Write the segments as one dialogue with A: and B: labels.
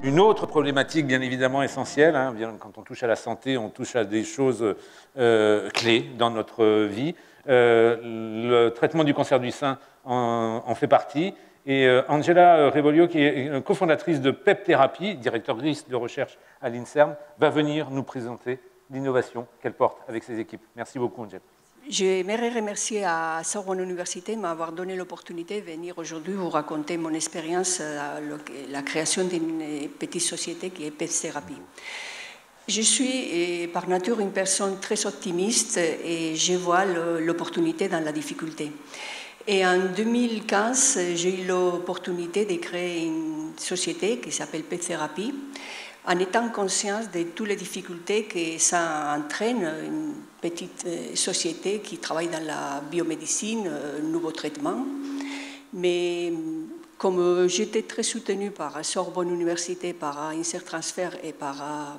A: Une autre problématique, bien évidemment, essentielle, hein, quand on touche à la santé, on touche à des choses clés dans notre vie. Le traitement du cancer du sein en fait partie. Et Angela Rebolio, qui est cofondatrice de PEP Thérapie, directrice de recherche à l'INSERM, va venir nous présenter l'innovation qu'elle porte avec ses équipes. Merci beaucoup, Angela.
B: J'aimerais remercier à Sorbonne Université de m'avoir donné l'opportunité de venir aujourd'hui vous raconter mon expérience à la création d'une petite société qui est PEP Thérapie. Je suis par nature une personne très optimiste et je vois l'opportunité dans la difficulté. Et en 2015, j'ai eu l'opportunité de créer une société qui s'appelle PEP Thérapie, en étant consciente de toutes les difficultés que ça entraîne, une petite société qui travaille dans la biomédecine, nouveaux traitements. Mais comme j'étais très soutenue par Sorbonne Université, par Insert Transfer et par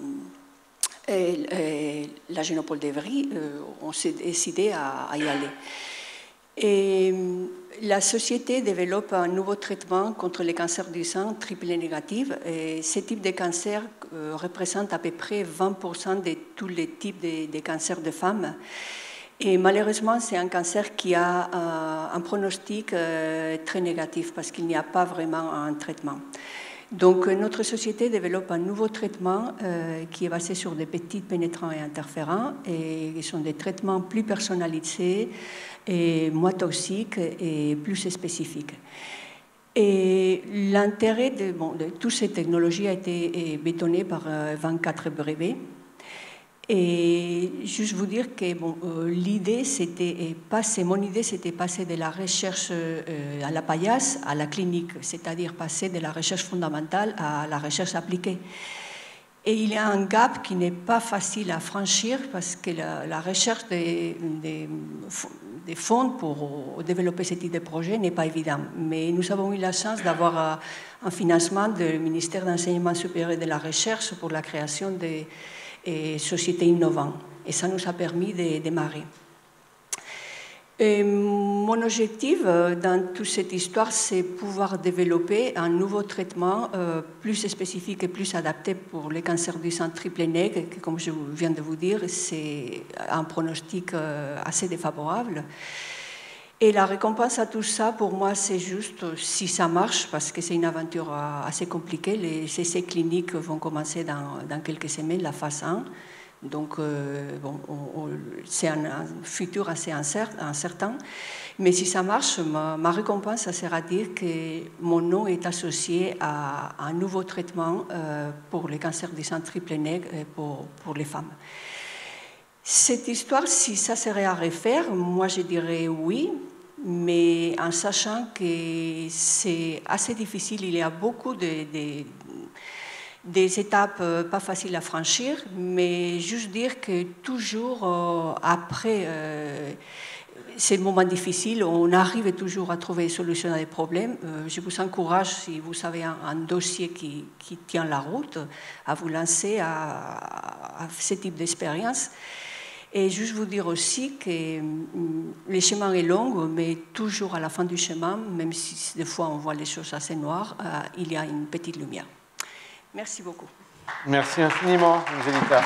B: la Génopole d'Evry, on s'est décidé à y aller. Et la société développe un nouveau traitement contre les cancers du sein triple négatif. Et ce type de cancer représente à peu près 20% de tous les types de cancers de femmes. Et malheureusement, c'est un cancer qui a un pronostic très négatif parce qu'il n'y a pas vraiment un traitement. Donc, notre société développe un nouveau traitement qui est basé sur des petits pénétrants et interférents, et qui sont des traitements plus personnalisés, et moins toxiques et plus spécifiques. Et l'intérêt de toutes ces technologies a été bétonné par 24 brevets. Et juste vous dire que l'idée, mon idée, c'était passer de la recherche à la paillasse à la clinique, c'est-à-dire passer de la recherche fondamentale à la recherche appliquée. Et il y a un gap qui n'est pas facile à franchir parce que la recherche des fonds pour développer ce type de projet n'est pas évidente. Mais nous avons eu la chance d'avoir un financement du ministère de l'Enseignement supérieur et de la Recherche pour la création des sociétés innovantes. Et ça nous a permis de démarrer. Et mon objectif dans toute cette histoire, c'est pouvoir développer un nouveau traitement plus spécifique et plus adapté pour les cancers du sein triple négatif, qui, comme je viens de vous dire, c'est un pronostic assez défavorable. Et la récompense à tout ça, pour moi, c'est juste si ça marche, parce que c'est une aventure assez compliquée. Les essais cliniques vont commencer dans quelques semaines, la phase 1. Donc, c'est un futur assez incertain. Mais si ça marche, ma récompense, ça sera de dire que mon nom est associé à un nouveau traitement pour les cancers du sein triple négatif pour les femmes. Cette histoire, si ça serait à refaire, moi je dirais oui, mais en sachant que c'est assez difficile, il y a beaucoup des étapes pas faciles à franchir, mais juste dire que toujours après ces moments difficiles, on arrive toujours à trouver des solutions à des problèmes. Je vous encourage, si vous avez un dossier qui tient la route, à vous lancer à ce type d'expérience. Et juste vous dire aussi que le chemin est long, mais toujours à la fin du chemin, même si des fois on voit les choses assez noires, il y a une petite lumière. Merci beaucoup.
A: Merci infiniment, Angelica.